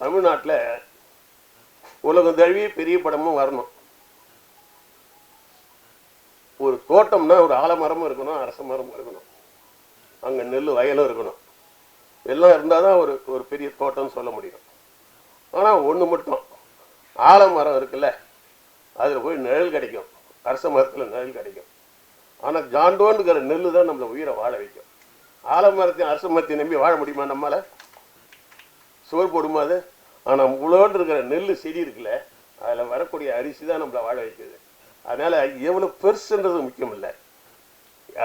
தமிழ்நாட்டில் உலகம் தழுவிய பெரிய படமும் வரணும். ஒரு தோட்டம்னா ஒரு ஆலமரமும் இருக்கணும், அரச மரமும் இருக்கணும், அங்கே நெல் வயலும் இருக்கணும். எல்லாம் இருந்தால் தான் ஒரு பெரிய தோட்டம்னு சொல்ல முடியும். ஆனால் ஒன்று மட்டும், ஆலமரம் இருக்குல்ல, அதில் போய் நிழல் கிடைக்கும், அரச மரத்தில் நிழல் கிடைக்கும். ஆனால் ஜாண்டோன்னுக்கிற நெல் தான் நம்மளை உயிரை வாழ வைக்கும். ஆலமரத்தையும் அரச மரத்தையும் நம்பி வாழ முடியுமா நம்மளால்? சோறு போடுமா அது? ஆனால் உங்களோடு இருக்கிற நெல் செடி இருக்குல்ல, அதில் வரக்கூடிய அரிசி தான் நம்மளை வாழ வைக்குது. அதனால் எவ்வளோ பெருசுன்றது முக்கியம் இல்லை,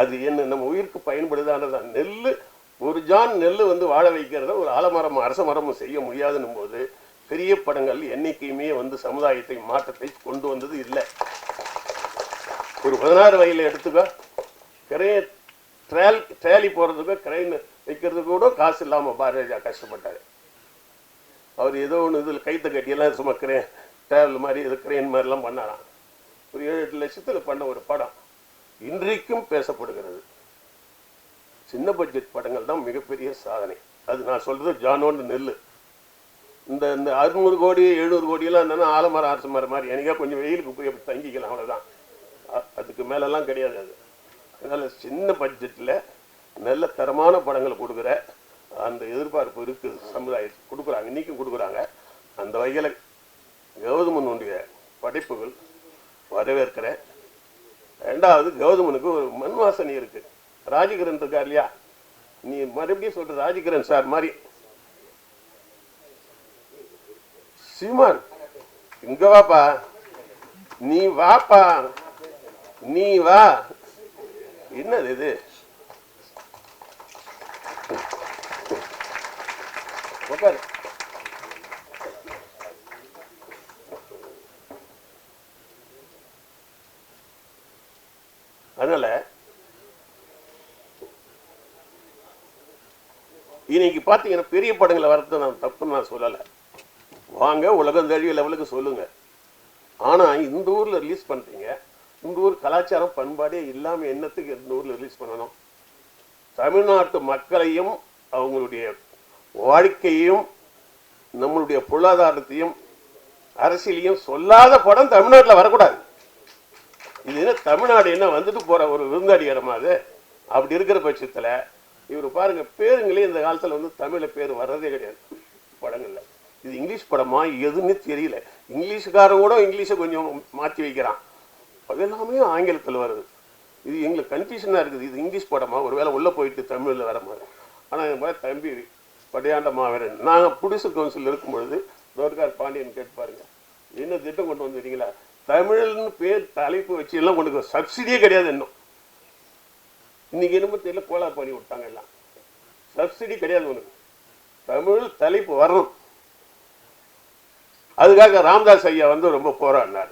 அது என்ன நம்ம உயிருக்கு பயன்படுதானதான். நெல், ஒரு ஜான் நெல் வந்து வாழ வைக்கிறத ஒரு ஆலமரமும் அரச மரமும் செய்ய முடியாதுன்னும் போது பெரிய படங்கள் என்னைக்குமே வந்து சமுதாயத்தை மாற்றத்தை கொண்டு வந்தது இல்லை. ஒரு 16 வயதில் எடுத்துக்க, கிரைன் ட்ராலி போகிறதுக்கு கிரைன் வைக்கிறதுக்கு கூட காசு இல்லாமல் பாரதிராஜா கஷ்டப்பட்டார். அவர் ஏதோ ஒன்று இதில் கைத்தை கட்டியெல்லாம் சும்மா ட்ராவல் மாதிரி இது கிரைன் மாதிரிலாம் பண்ணாராம். ஒரு 7-8 லட்சத்தில் பண்ண ஒரு படம் இன்றைக்கும் பேசப்படுகிறது. சின்ன பட்ஜெட் படங்கள் தான் மிகப்பெரிய சாதனை. அது நான் சொல்கிறது ஜானோன்னு நெல். இந்த 600 கோடி 700 கோடியெல்லாம் என்னென்னா ஆலமரம் அரச மரம் மாதிரி எனக்கா கொஞ்சம் வெயிலுக்கு போய் அப்படி தங்கிக்கலாம், அவ்வளோதான். அதுக்கு மேலெல்லாம் கிடையாது அது. அதனால் சின்ன பட்ஜெட்டில் நல்ல தரமான படங்களை கொடுக்குற அந்த எதிர்பார்ப்பு இருக்குது, சமுதாயத்துக்கு கொடுக்குறாங்க, இன்றைக்கும் கொடுக்குறாங்க. அந்த வகையில் கௌதமனுடைய படைப்புகள் வரவேற்கிறேன். ரெண்டாவது, கௌதமனுக்கு ஒரு மண் வாசனை இருக்குது. ராஜகிரண் இருக்கார் இல்லையா, நீ மறுபடியும் சொல்கிற ராஜகிரண் சார் மாதிரி. சீமான் இங்க வாப்பா, நீ வாப்பா, நீ வா. என்னது இது? உட்காரு. அதனால இன்னைக்கு பார்த்தீங்கன்னா பெரிய படங்களை வரது நான் தப்புன்னு நான் சொல்லலை. வாங்க, உலகம் தழுவிய லெவலுக்கு சொல்லுங்க. ஆனால் இந்த ஊரில் ரிலீஸ் பண்ணுறீங்க, இந்த ஊர் கலாச்சாரம் பண்பாடே இல்லாமல் என்னத்துக்கு இந்த ஊரில் ரிலீஸ் பண்ணணும்? தமிழ்நாட்டு மக்களையும் அவங்களுடைய வாழ்க்கையையும் நம்மளுடைய பொருளாதாரத்தையும் அரசியலையும் சொல்லாத படம் தமிழ்நாட்டில் வரக்கூடாது. இது என்ன தமிழ்நாடு என்ன வந்துட்டு போகிற ஒரு விருந்தாடி இடமா அது? அப்படி இருக்கிற பட்சத்தில் இவர் பாருங்க, பேருங்களே இந்த காலத்தில் வந்து தமிழில் பேர் வர்றதே கிடையாது படங்களில். இது இங்கிலீஷ் படமா எதுன்னு தெரியல. இங்கிலீஷுக்காரன் கூட இங்கிலீஷை கொஞ்சம் மாற்றி வைக்கிறான், அது எல்லாமே ஆங்கிலத்தில் வருது. இது எங்களுக்கு கன்ஃபியூஷனாக இருக்குது. இது இங்கிலீஷ் படமா, ஒரு வேளை உள்ளே போயிட்டு தமிழில் வர மாதிரி. ஆனால் என் மாதிரி தம்பி படையாண்ட மாவீரன், நாங்கள் ப்ரொடியூசர் கவுன்சில் இருக்கும் பொழுது தோர்கார் பாண்டியன் கேட்டு பாருங்க, என்ன திட்டம் கொண்டு வந்துட்டீங்களா? தமிழ்னு பேர் தலைப்பு வச்சு எல்லாம் கொண்டு சப்சிடியே கிடையாது. இன்னும் இன்னைக்கு என்னமோ தெரியல, கோளாறு பண்ணி விட்டாங்க எல்லாம். சப்சிடி கிடையாது உனக்கு, தமிழ் தலைப்பு வரணும். அதுக்காக ராமதாஸ் ஐயா வந்து ரொம்ப போராடினார்.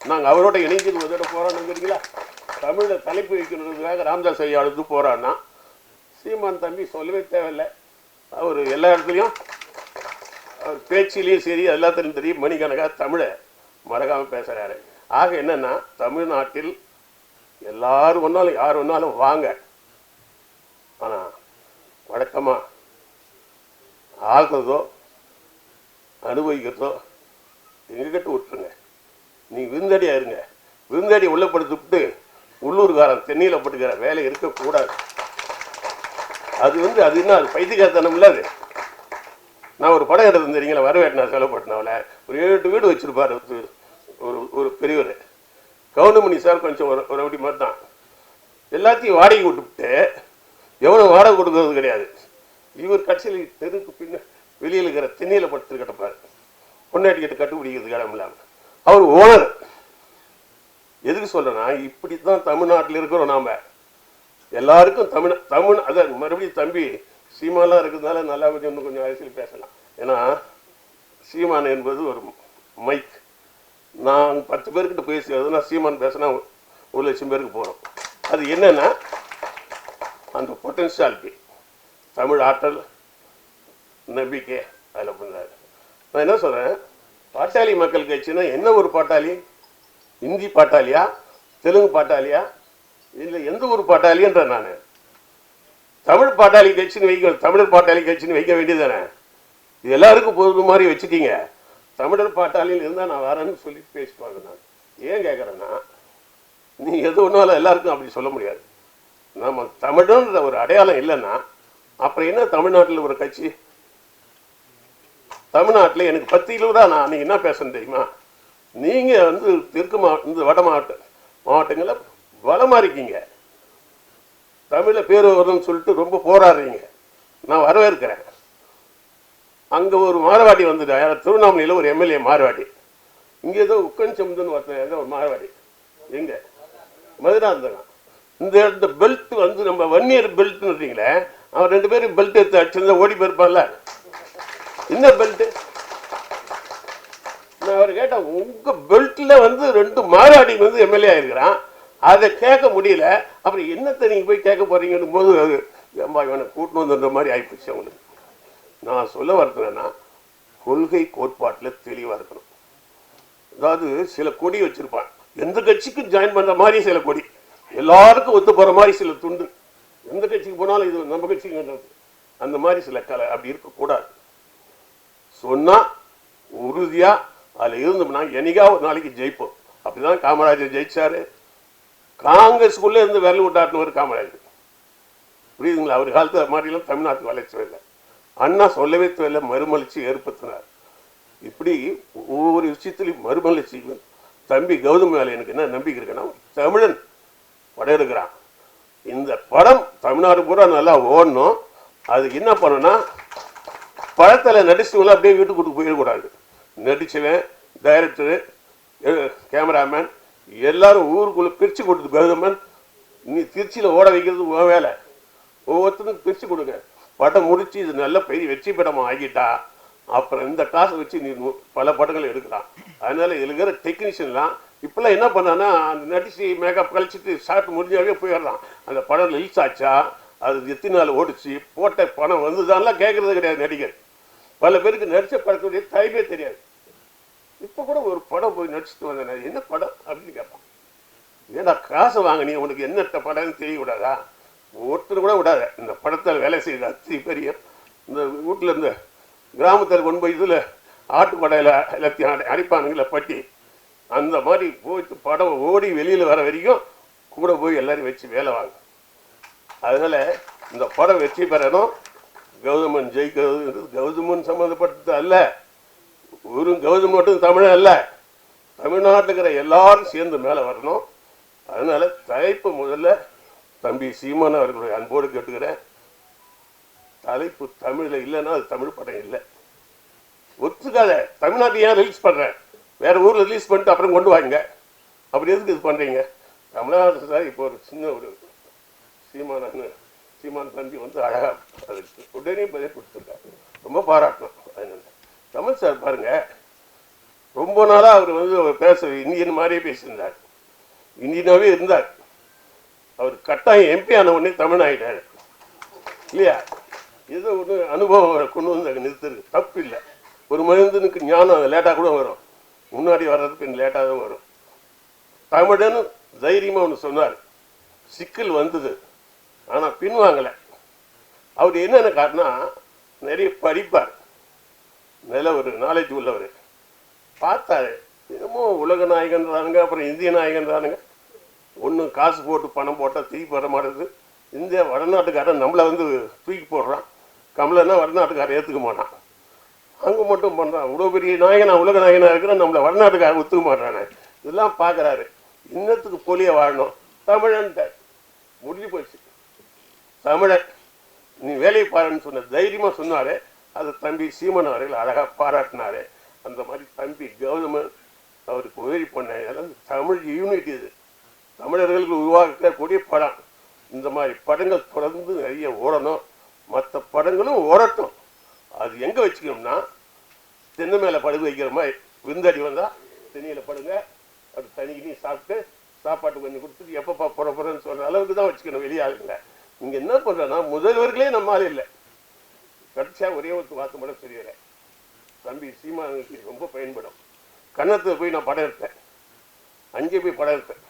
நாங்கள் அவரோட இணைஞ்சது அதோட போராடணுங்கிறீங்களா? தமிழில் தலைப்பு வைக்கணுங்கிறதுக்காக ராமதாஸ் ஐயா எடுத்து போராடினா. சீமான் தம்பி சொல்லவே தேவையில்லை, அவர் எல்லா இடத்துலையும் அவர் பேச்சிலையும் சரி எல்லாத்துலையும் தெரியும் மணிக்கணக்காக தமிழை மறக்காமல் பேசுகிறாரு. ஆக என்னென்னா, தமிழ்நாட்டில் எல்லாரும் ஒன்றாலும் யார் ஒன்றாலும் வாங்க, ஆனால் வழக்கமாக ஆள்றதோ அனுபவிக்கிறதோ எங்ககிட்ட விட்டுருங்க. நீ விருந்தடியாக இருங்க. விருந்தடி உள்ளப்படுத்திவிட்டு உள்ளூர்காரன் தென்னையில் பட்டுக்கிற வேலை இருக்கக்கூடாது. அது வந்து அது என்ன, அது பைத்தியக்காரத்தனம் இல்லை அது. நான் ஒரு படம் எடுத்து தெரியுங்களா, வரவேற்று நான் செலவுப்பட்டினாவில் ஒரு 7-8 வீடு வச்சுருப்பார் ஒரு பெரியவர். கவுண்டமணி சார் கொஞ்சம் ஒரு அப்படி மாதிரி தான். எல்லாத்தையும் வாடகை விட்டுவிட்டு எவ்வளோ வாடகை கொடுக்கறது கிடையாது. இவர் கட்சியில் தெருக்கு பின்ன வெளியில் இருக்கிற திண்ணையில் படுத்து கிடப்பார், பொண்ணாட்டிக்கிட்ட கட்டுப்பிடிக்கிறது இடம் இல்லாமல். அவர் ஓனர். எதுக்கு சொல்கிறேன்னா, இப்படி தான் தமிழ்நாட்டில் இருக்கிறோம் நாம். எல்லாருக்கும் தமிழ் அதை மறுபடியும் தம்பி சீமாலாம் இருக்கிறதுனால நல்லா கொஞ்சம் அரசியல் பேசலாம். ஏன்னா சீமான் என்பது ஒரு மைக். நான் 10 பேர்கிட்ட பேசுறதுனா சீமான் பேசினா 1 லட்சம் பேருக்கு போகிறோம். அது என்னென்னா அந்த பொட்டன்ஷியாலிட்டி, தமிழ் ஆற்றல், நம்பிக்கை அதில் பண்ணார். நான் என்ன சொல்கிறேன், பாட்டாளி மக்கள் கட்சின்னா என்ன ஒரு பாட்டாளி? இந்தி பாட்டாளியா, தெலுங்கு பாட்டாளியா, இல்லை எந்த ஒரு பாட்டாளின்ற? நான் தமிழ் பாட்டாளி கட்சின்னு வைக்க, தமிழர் பாட்டாளி கட்சின்னு வைக்க வேண்டியதானே? இது எல்லாருக்கும் பொது மாதிரி வச்சுட்டீங்க. தமிழர் பாட்டாளியில் இருந்தால் நான் வரேன்னு சொல்லி பேசுவாங்க. நான் ஏன் கேட்குறேன்னா, நீ எது ஒன்றாலும் எல்லாருக்கும் அப்படி சொல்ல முடியாது. நம்ம தமிழன்ற ஒரு அடையாளம் இல்லைன்னா அப்புறம் என்ன தமிழ்நாட்டில் ஒரு கட்சி? தமிழ்நாட்டில் எனக்கு 10 கிலோ தான். நான் அன்றைக்கி என்ன பேசுகிறேன் தெரியுமா? நீங்கள் வந்து தெற்கு இந்த வட மாவட்டங்களில் வளமாக இருக்கீங்க, தமிழில் பேர் வரும்னு சொல்லிட்டு ரொம்ப போராடுறீங்க. நான் வரவேற்கிறேன். அங்கே ஒரு மாரவாடி வந்துட்டு, திருவண்ணாமலையில் ஒரு எம்எல்ஏ மாரவாடி, இங்கே ஏதோ உக்கஞ்சமுதுன்னு ஒருத்தன் ஏதோ ஒரு மாரவாடி, எங்கே மதுராந்தகம். இந்த பெல்ட் வந்து நம்ம வன்னியர் பெல்ட்ன்றீங்களே, அவன் 2 பேரும் பெல்ட் எடுத்து அடிச்சிருந்தா ஓடி போயிருப்பான்ல. என்ன பெல்ட்? நான் அவர் கேட்டேன், உங்க பெல்ட்ல வந்து 2 மாரவாடி வந்து எம்எல்ஏ ஆயிருக்கிறான், அதை கேட்க முடியல. அப்புறம் என்னத்தை நீங்க போய் கேட்க போறீங்கன்னு போது அம்மா இவனை கூட்டணும் வந்துன்ற மாதிரி ஆயிப்போச்சு அவங்களுக்கு. நான் சொல்ல வரதுன்னா, கொள்கை கோட்பாட்டில் தெளிவா இருக்கணும். அதாவது சில கொடி வச்சிருப்பான், எந்த கட்சிக்கும் ஜாயின் பண்ற மாதிரி சில கொடி, எல்லாருக்கும் ஒத்து போற மாதிரி சில துண்டு, எந்த கட்சிக்கு போனாலும் இது நம்ம கட்சிக்கு அந்த மாதிரி சில கலை அப்படி இருக்கக்கூடாது. சொன்னா உறுதியா அதுல இருந்தோம்னா என்னைக்கா ஒரு நாளைக்கு ஜெயிப்போம். அப்படிதான் காமராஜர் ஜெயிச்சாரு. காங்கிரஸுக்குள்ளே இருந்து விரல் விட்டாட்டினவர் காமராஜர், புரியுதுங்களா? அவர் காலத்து மாதிரிலாம் தமிழ்நாட்டுக்கு வளர்ச்சி இல்லை. அண்ணா சொல்லவே தேவையில்லை, மறுமலர்ச்சி ஏற்படுத்தினார். இப்படி ஒவ்வொரு விஷயத்திலையும் மறுமலர்ச்சி. தம்பி கௌதம் மேலே எனக்கு என்ன நம்பிக்கை இருக்குன்னா, தமிழன் படம் எடுக்கிறான். இந்த படம் தமிழ்நாடு பூரா நல்லா ஓடணும். அதுக்கு என்ன பண்ணணும்னா, படத்தில் நடிச்சவங்கள அப்படியே வீட்டுக்கு கூட்டு போயிடக்கூடாது. நடிச்சவன், டைரக்டரு, கேமராமேன் எல்லாரும் ஊருக்குள்ளே பிரித்து கொடுத்து, கௌதமன் நீ திருச்சியில் ஓட வைக்கிறது உன் வேலை, ஒவ்வொருத்தருக்கும் பிரித்து கொடுங்க. படம் முடிச்சு இது நல்ல பெரிய வெற்றி படமாக ஆகிட்டா அப்புறம் இந்த காசை வச்சு நீ பல படங்கள் எடுக்கலாம். அதனால இதில் இருக்கிற டெக்னீஷியன்லாம் இப்பெல்லாம் என்ன பண்ணான்னா, அந்த நடிச்சு மேக்கப் கழிச்சிட்டு ஷார்ட் முடிஞ்சாவே போயிடலாம். அந்த படம் ரிலீஸ் ஆச்சா, அது எத்தனை நாள் ஓடிச்சு, போட்ட பணம் வந்துதான்லாம் கேட்கறது கிடையாது நடிகர். பல பேருக்கு நடித்த படத்துடைய டைமே தெரியாது. இப்போ கூட ஒரு படம் போய் நடிச்சுட்டு வந்தேன், என்ன படம் அப்படின்னு கேட்பான். ஏன்னா காசை வாங்கினீ, உனக்கு என்னட்ட படம்னு தெரியக்கூடாதா? ஒருத்தர் கூட விடாத. இந்த படத்தில் வேலை செய்த அத்தி பெரிய இந்த வீட்டில் இருந்து கிராமத்தில் கொண்டு போய் இதில் ஆட்டு படையில் எல்லாத்தையும் அடிப்பானுங்கள பட்டி, அந்த மாதிரி போயிட்டு படம் ஓடி வெளியில் வர வரைக்கும் கூட போய் எல்லாரும் வச்சு வேலை வாங்க. அதனால் இந்த படம் வெற்றி பெறணும். கௌதமன் ஜெயிக்கிறது கௌதமன் சம்மந்தப்பட்டது அல்ல, ஒரு கௌதம் மட்டும் தமிழன் அல்ல, தமிழ்நாட்டில் இருக்கிற எல்லாரும் சேர்ந்து மேலே வரணும். அதனால தலைப்பு முதல்ல தம்பி சீமான் அவர்களுடைய அன்போடு கேட்டுக்கிறேன். தலைப்பு தமிழில் இல்லைன்னா அது தமிழ் படம் இல்லை, ஒத்துக்காத. தமிழ்நாட்டில் ஏன் ரிலீஸ் பண்ணுறேன், வேற ஊரில் ரிலீஸ் பண்ணிட்டு அப்புறம் கொண்டு வாங்க. அப்படி எதுக்கு இது பண்ணுறீங்க? தமிழ்நாடு சார் இப்போ ஒரு சின்ன ஒரு சீமான் தம்பி வந்து அழகாக அதுக்கு உடனே பதில் கொடுத்துருக்காரு, ரொம்ப பாராட்டணும். அதனால தமிழ் சார் பாருங்க, ரொம்ப நாளாக அவர் வந்து பேச இந்தியன் மாதிரியே பேசியிருந்தார், இந்தியனாகவே இருந்தார். அவர் கட்டாயம் எம்பி ஆன உடனே தமிழ் ஆகிட்டார் இல்லையா? ஏதோ ஒன்று அனுபவம் கொண்டு வந்து அங்கே நிறுத்துறது தப்பு இல்லை. ஒரு மனிதனுக்கு ஞானம் லேட்டாக கூட வரும், முன்னாடி வர்றதுக்கு லேட்டாக தான் வரும். தமிழன்னு தைரியமாக ஒன்று சொன்னார், சிக்கல் வந்தது ஆனால் பின்வாங்கலை. அவர் என்னென்ன காரணம், நிறைய படிப்பார், நல்ல ஒரு நாலேஜ் உள்ளவர். பார்த்தாரு, என்னமோ உலக நாயகன்றானுங்க, அப்புறம் இந்திய நாயகன்றானுங்க, ஒன்றும் காசு போட்டு பணம் போட்டால் தூக்கி போட மாட்டேது. இந்தியா வடநாட்டுக்காரன் நம்மளை வந்து தூக்கி போடுறான், கமலைன்னா வடநாட்டுக்காரன் ஏற்றுக்க மாட்டான், அங்கே மட்டும் பண்ணுறான். இவ்வளோ பெரிய நாயகனா உலக நாயகனாக இருக்கிறான், நம்மளை வடநாட்டுக்காரன் ஒத்துக்க மாட்டானே. இதெல்லாம் பார்க்குறாரு, இன்னத்துக்கு போலியே வாழணும், தமிழன்ட்ட முடிஞ்சு போச்சு. தமிழன் நீ வேலையை பாருன்னு சொன்ன தைரியமாக சொன்னார். அதை தம்பி சீமன் அவர்கள் அழகாக பாராட்டினார். அந்த மாதிரி தம்பி கௌதமன் அவருக்கு உதவி பண்ண, அதாவது தமிழ் யூனிட், இது தமிழர்களுக்கு உருவாக்கக்கூடிய படம். இந்த மாதிரி படங்கள் தொடர்ந்து நிறைய ஓடணும், மற்ற படங்களும் ஓடட்டும். அது எங்கே வச்சுக்கணும்னா, தென்னை மேலே படுகு வைக்கிற மாதிரி, விருந்தாடி வந்தால் தென்னையில் படுங்க, அது தனிக்கு சாப்பிட்டு சாப்பாட்டு கொஞ்சம் கொடுத்துட்டு எப்பப்பா போகிறேன்னு சொல்கிற அளவுக்கு தான் வச்சுக்கணும் வெளியாளுங்க. இங்கே என்ன பண்ணுறேன்னா, முதல்வர்களே நம்மளால இல்லை, கடைசியாக ஒரே ஒரு வார்த்தை மட்டும் சொல்லிடுறேன், தம்பி சீமானுக்கு ரொம்ப பயன்படும். கன்னத்தில் போய் நான் படம் எடுத்தேன், அங்கே போய் படம் எடுத்தேன்.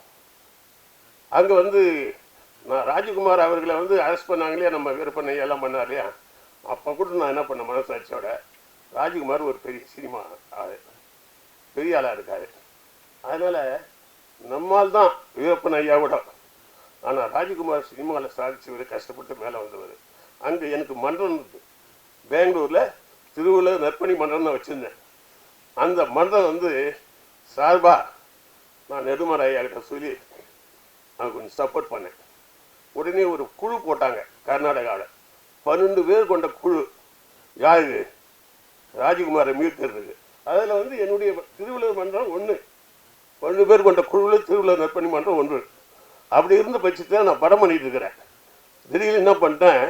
அங்கே வந்து நான் ராஜகுமார் அவர்களை வந்து அரெஸ்ட் பண்ணாங்களே, நம்ம விருப்பம் எல்லாம் பண்ணார் இல்லையா, அப்போ கூட நான் என்ன பண்ணேன் மனசாட்சியோட, ராஜ்குமார் ஒரு பெரிய சினிமா ஆள், பெரிய ஆளாக இருக்காரு. அதனால் நம்மால் தான் வீரப்பன் ஐயா கூட. ஆனால் ராஜ்குமார் சினிமாவில் சாதிச்சவர், கஷ்டப்பட்டு மேலே வந்தவர். அங்கே எனக்கு மன்றம் இருந்தது, பெங்களூரில் திருவள்ளுவர் நற்பணி மன்றம்னு வச்சுருந்தேன். அந்த மன்றம் வந்து சார்பாக நான் நெடுமாற ஐயா கிட்ட சொல்லி நான் கொஞ்சம் சப்போர்ட் பண்ணேன். உடனே ஒரு குழு போட்டாங்க கர்நாடகாவில், 12 பேர் கொண்ட குழு. யாரு? ராஜ்குமாரை மீட்கிறதுக்கு. அதில் வந்து என்னுடைய திருவள்ளுவர் மன்றம் ஒன்று, 12 பேர் கொண்ட குழுவில் திருவள்ளுவர் நற்பணி மன்றம் ஒன்று. அப்படி இருந்த பட்சத்தில் நான் படம் பண்ணிட்டு இருக்கிறேன். திடீர்னு என்ன பண்ணிட்டேன்,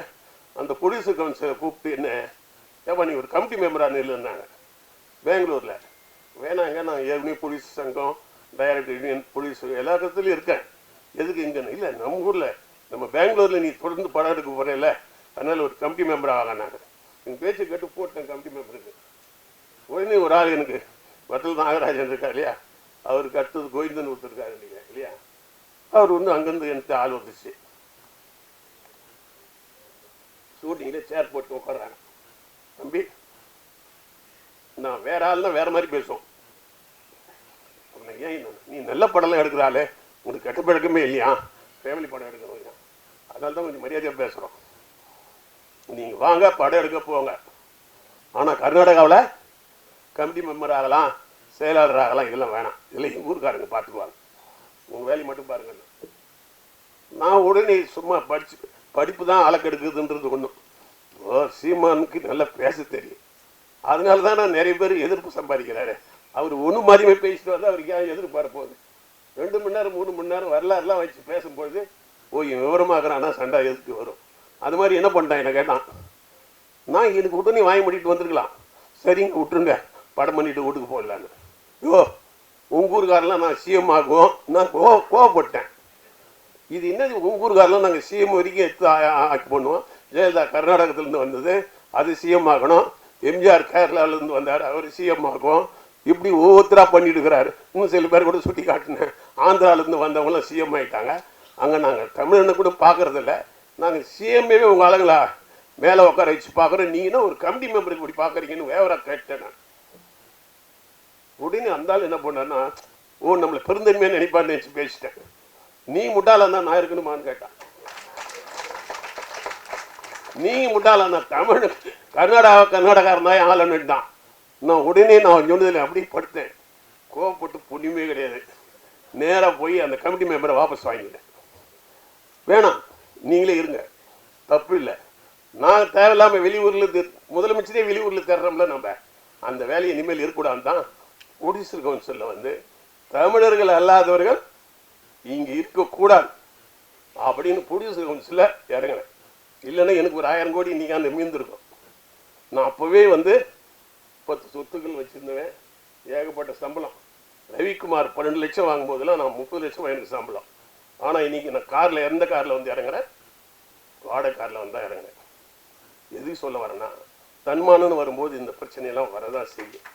அந்த ப்ரொடியூசர் கவுன்சிலை கூப்பிட்டு என்ன ஏப்பா நீ ஒரு கமிட்டி மெம்பராக இல்லைன்னாங்க பெங்களூரில். வேணாங்க, நான் ஏற்கனவே போலீஸ் சங்கம், டைரக்டர் யூனியன், போலீஸ் எல்லா இடத்துலையும் இருக்கேன், எதுக்கு இங்கன்னு. இல்லை, நம்ம ஊரில் நம்ம பெங்களூரில் நீ தொடர்ந்து படம் எடுக்க போகிறேன்ல, அதனால் ஒரு கமிட்டி மெம்பராக ஆகனாங்க. எங்கள் பேச்சை கேட்டு போட்டேன் கமிட்டி மெம்பருக்கு. உடனே ஒரு ஆள் எனக்கு வட்டல் நாகராஜன் இருக்கா இல்லையா, அவருக்கு அடுத்தது கோவிந்தன் ஒருத்தருக்காரு இல்லையா, அவர் ஒன்று அங்கேருந்து எனக்கு ஆள் வந்துச்சு. ஷூட்டிங்கில் சேர் போட்டு உட்காடுறாங்க. தம்பி, நான் வேற ஆள்னா வேற மாதிரி பேசுவோம். ஏன் நீ நல்ல படம்லாம் எடுக்கிறாளே, உனக்கு கெட்ட பழக்கமே இல்லையா, ஃபேமிலி படம் எடுக்கணும், அதனால தான் கொஞ்சம் மரியாதையாக பேசுகிறோம். நீங்கள் வாங்க படம் எடுக்க போங்க, ஆனால் கர்நாடகாவில் கமிட்டி மெம்பர் ஆகலாம், செயலாளர் ஆகலாம், இதெல்லாம் வேணாம், இதெல்லாம் எங்கள் ஊருக்காரங்க பார்த்துக்குவாங்க, உங்கள் வேலையை மட்டும் பாருங்க. நான் உடனே சும்மா படிப்பு தான் அளக்கெடுக்குதுன்றது ஒன்றும். சீமானுக்கு நல்லா பேச தெரியும், அதனால தான் நான் நிறைய பேர் எதிர்ப்பு சம்பாதிக்கிறாரு. அவர் ஒன்று மாதிரியுமே பேசிட்டு வந்து அவருக்கு ஏன் எதிர்பார்க்க போகுது. 2 மணி நேரம் 3 மணி நேரம் வரலாறுலாம் வச்சு பேசும்பொழுது விவரமாகறானா சண்டை எதுக்கு வரும். அது மாதிரி என்ன பண்ணிட்டான் என்ன கேட்டான், நான் எனக்கு உடனே வாங்கி பண்ணிட்டு வந்துருக்கலாம், சரிங்க விட்டுருங்க படம் பண்ணிட்டு வீட்டுக்கு போடலான்னு. யோ உங்கள் ஊருக்காரெலாம் நான் சிஎம் ஆகுவோம், நான் கோவப்பட்டேன். இது என்னது உங்கள் ஊருக்காரெலாம் நாங்கள் சிஎம் வரைக்கும் எடுத்து ஆக்கி பண்ணுவோம். ஜெயலலிதா கர்நாடகத்துலேருந்து வந்தது, அது சிஎம் ஆகணும். எம்ஜிஆர் கேரளாவிலேருந்து வந்தார், அவர் சிஎம் ஆகும். இப்படி ஒவ்வொருத்தராக பண்ணிட்டு இருக்கிறாரு. இன்னும் சில பேர் கூட சுட்டி காட்டினேன், ஆந்திராவிலேருந்து வந்தவங்களாம் சிஎம் ஆகிட்டாங்க. அங்கே நாங்கள் தமிழனை கூட பார்க்குறதில்ல, நாங்கள் சிஎம்ஏவே உங்கள் ஆளுங்களா மேலே உட்கார வச்சு பார்க்குறோம், நீங்கன்னா ஒரு கமிட்டி மெம்பருக்கு இப்படி பார்க்குறீங்கன்னு வேவராக கேட்டேன் நான். உடனே அந்த ஆள் என்ன பண்ணான்னா, நம்மளை பெருந்தன்மையாக நினைப்பான்னு நினச்சி பேசிட்டேன். நீ முட்டாளா நான் இருக்கணுமான்னு கேட்டான். நீ முட்டாளா தமிழ் கர்நாடகாரன் தான் ஆளன்னுட்டான். நான் உடனே நான் சொன்னதில் அப்படி படுத்தேன், கோவப்பட்டு புண்ணியமே கிடையாது. நேராக போய் அந்த கமிட்டி மெம்பரை வாபஸ் வாங்கிட்டேன். வேணாம் நீங்களே இருங்க, தப்பு இல்லை. நான் தேவையில்லாமல் வெளியூரில் முதலமைச்சரே வெளியூரில் தேடுறோம்ல, நம்ம அந்த வேலையை இனிமேல் இருக்கக்கூடாது தான் ப்ரொடியூசர் கவுன்சிலில் வந்து தமிழர்கள் அல்லாதவர்கள் இங்கே இருக்கக்கூடாது அப்படின்னு ப்ரொடியூசர் கவுன்சிலில் இறங்கினேன். இல்லைன்னா எனக்கு ஒரு 1000 கோடி நீங்கள் அந்த மீந்திருக்கும். நான் அப்போவே வந்து 10 சொத்துக்கள் வச்சுருந்தேன், ஏகப்பட்ட சம்பளம். ரவிக்குமார் 12 லட்சம் வாங்கும்போதெல்லாம் நான் 30 லட்சம் எனக்கு சம்பளம். ஆனால் இன்றைக்கி நான் காரில் எந்த காரில் வந்து இறங்குறேன், வாடகை காரில் வந்து தான் இறங்குறேன். எதுக்கு சொல்ல வரேன்னா, தன்மானன்னு வரும்போது இந்த பிரச்சனையெல்லாம் வரதான் செய்யும்.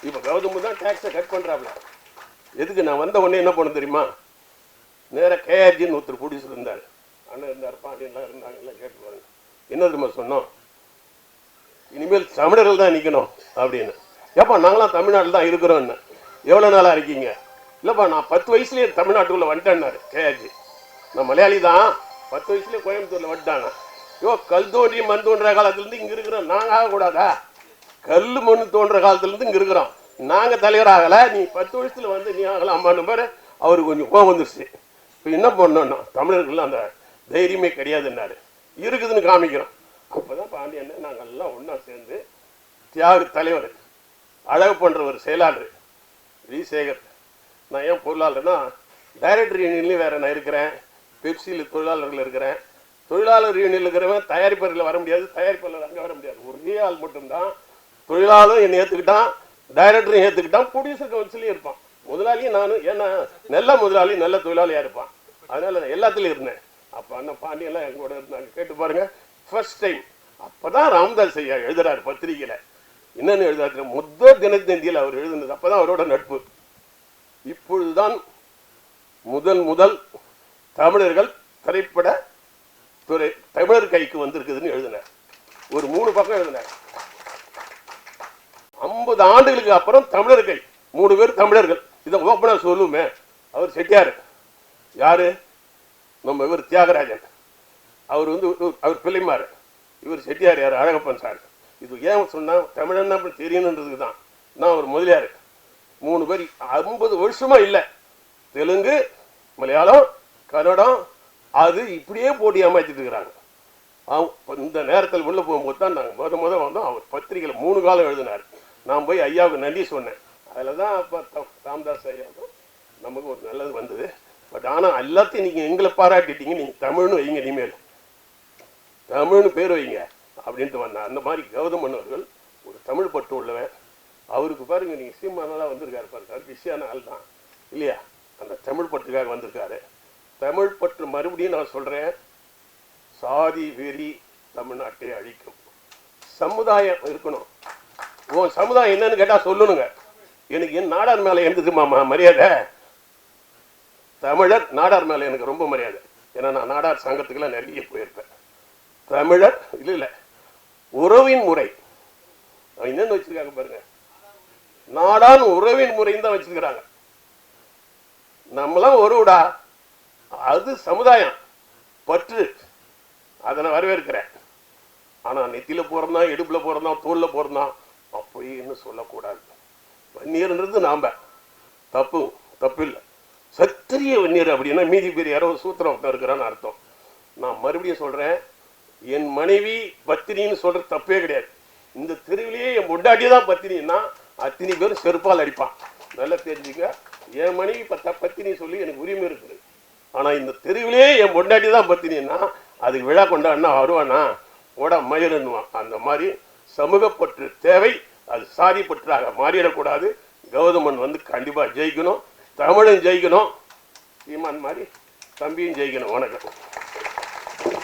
இப்போ கௌதம் தான் டேக்ஸை கட் பண்ணுறாப்புல. எதுக்கு நான் வந்த உடனே என்ன பண்ண தெரியுமா, நேராக கேஆர்ஜின்னு ஒருத்தர் ப்ரொடியூசர் இருந்தார், அண்ணன் இருந்தார், பாண்டியன்லாம் இருந்தாங்க, எல்லாம் கேட்டு பாருங்க. என்ன தெரியுமா சொன்னோம், இனிமேல் தமிழர்கள் தான் நிற்கணும் அப்படின்னு. ஏப்பா நாங்களாம் தமிழ்நாட்டில் தான் இருக்கிறோன்னு. எவ்வளோ நாளாக இருக்கீங்க? இல்லைப்பா நான் 10 வயசுலேயே தமிழ்நாட்டுக்குள்ளே வந்துட்டேன்னாரு கேஆர்ஜி. நான் மலையாளி தான், 10 வயசுலேயே கோயம்புத்தூரில் வந்துட்டாங்க. கல் தோன்றி மண் தோன்ற காலத்துலேருந்து இங்கே இருக்கிறோம், நாங்கள் ஆகக்கூடாதா? கல் மண் தோன்ற காலத்துலேருந்து இங்கே இருக்கிறோம், நாங்கள் தலைவர் ஆகலை, நீ 10 வருஷத்தில் வந்து நீ ஆகலாமான்னு பாரு. அவருக்கு கொஞ்சம் கோவம் வந்துருச்சு. இப்போ என்ன பண்ணோன்னா, தமிழர்கள் அந்த தைரியமே கிடையாதுன்னாரு. இருக்குதுன்னு காமிக்கிறோம். அப்போ தான் பாண்டியன் நாங்கள் எல்லாம் ஒன்றா சேர்ந்து தியாக தலைவர், அழகு பண்ணுறவர் செயலாளர் விசேகர், நான் ஏன் பொருளாளர்னா டைரக்டர் யூனியன்லேயும் வேறு நான் இருக்கிறேன், பெப்சியில் தொழிலாளர்கள் இருக்கிறேன். தொழிலாளர் யூனியனில் இருக்கிறவன் தயாரிப்பவர்கள் வர முடியாது, தயாரிப்பாளர் அங்கே வர முடியாது. ஒரே ஆள் மட்டும்தான் தொழிலாளரும் என்னை ஏற்றுக்கிட்டான், டைரக்டரும் ஏற்றுக்கிட்டான், ப்ரொடியூசர் கவுன்சிலையும் இருப்பான். முதலாளியும் நானும், ஏன்னா நல்ல முதலாளி நல்ல தொழிலாளியாக இருப்பான், அதனால் நான் எல்லாத்துலேயும் இருந்தேன். அப்போ அண்ணன் பாண்டியெல்லாம் எங்களோட இருந்தாங்க, கேட்டு பாருங்கள். ஃபர்ஸ்ட் டைம் அப்போ தான் ராமதாஸ் ஐயா எழுதுறாரு பத்திரிகையில். என்னென்னு எழுதுறாரு, முதல் தினத்தந்தியில் அவர் எழுதுனது, அப்போ தான் அவரோட நட்பு. இப்பொழுதுதான் முதல் தமிழர்கள் திரைப்பட துறை தமிழர் கைக்கு வந்திருக்குதுன்னு எழுதினார். ஒரு 3 பக்கம் எழுதினார். 50 ஆண்டுகளுக்கு அப்புறம் தமிழர்கள் 3 பேர் தமிழர்கள். இதை ஓப்பனா சொல்லுமே. அவர் செட்டியார், யாரு? நம்ம இவர் தியாகராஜன், அவர் அவர் பிள்ளைமார், இவர் செட்டியார் யார்? அழகப்பன் சார். இது ஏன் சொன்னா தமிழன் தெரியணுன்றதுக்கு தான். நான் ஒரு முதலியார். 3 பேர் 50 வருஷமா இல்லை. தெலுங்கு, மலையாளம், கன்னடம், அது இப்படியே போட்டி அமைச்சிட்டு இருக்கிறாங்க. இந்த நேரத்தில் உள்ள போகும்போது தான் நாங்கள் முத வந்தோம். அவர் பத்திரிகையில் 3 காலம் எழுதினார். நான் போய் ஐயாவுக்கு நன்றி சொன்னேன். அதில் தான் அப்போ ராமதாஸ் ஐயாவுக்கும் நமக்கு ஒரு நல்லது வந்தது. பட் ஆனால் எல்லாத்தையும் நீங்கள் எங்களை பாராட்டிட்டீங்க, நீங்கள் தமிழ்னு வைங்க, இனிமேல் தமிழ்னு பேர் வைங்க அப்படின்ட்டு வந்தேன். அந்த மாதிரி கௌதமன் அவர்கள் ஒரு தமிழ் பற்று உள்ளவன். அவருக்கு பாருங்க, நீங்கள் சீமானெல்லாம் வந்திருக்காரு பாருங்க, பிஸியான ஆள் தான் இல்லையா? அந்த தமிழ் பற்றுக்காக வந்திருக்காரு. தமிழ் பற்று மறுபடியும் நான் சொல்கிறேன், சாதி வெறி தமிழ்நாட்டை அழிக்கும். சமுதாயம் இருக்கணும். உன் சமுதாயம் என்னன்னு கேட்டால் சொல்லணுங்க. எனக்கு என் நாடார் மேலே இருந்தது மாமா மரியாதை. தமிழர் நாடார் மேலே எனக்கு ரொம்ப மரியாதை. ஏன்னா நான் நாடார் சங்கத்துக்கெல்லாம் நிறைய போயிருப்பேன். தமிழர் இல்லை உறவின் முறை என்னன்னு வச்சிருக்காங்க பாருங்க. நாடான் உறவின் முறைன்னு தான் வச்சிருக்கிறாங்க. நம்மளாம் ஒருடா, அது சமுதாயம் பற்று, அதை நான் வரவேற்கிறேன். ஆனால் நெத்தியில் போகிறதான், இடுப்பில் போகிறதான், தோளில் போகிறதான் அப்படின்னு சொல்லக்கூடாது. வன்னியர்ன்றது நாம் தப்பு இல்லை. சத்திரிய வன்னியர் அப்படின்னா மீதி பேர் யாரோ சூத்திரம் இருக்கிறான்னு அர்த்தம். நான் மறுபடியும் சொல்கிறேன், என் மனைவி பத்தினின்னு சொல்கிறது தப்பே கிடையாது. இந்த தெருவிலேயே என் பொண்டாட்டி தான் பத்தினின்னா அத்தனை பேரும் செருப்பால் அடிப்பான். நல்லா தெரிஞ்சுக்க, என் மனைவி பத்தினி சொல்லி எனக்கு உரிமை இருக்குது. ஆனால் இந்த தெருவிலேயே என் பொண்டாட்டி தான் பத்தினின்னா அதுக்கு விழா கொண்டாடினா வருவானா ஓட மயிலுன்னுவான். அந்த மாதிரி சமூகப்பற்று தேவை. அது சாதி பற்றாக மாறிடக்கூடாது. கௌதமன் கண்டிப்பாக ஜெயிக்கணும். தமிழும் ஜெயிக்கணும். சீமான் மாதிரி தம்பியும் ஜெயிக்கணும். வணக்கம்.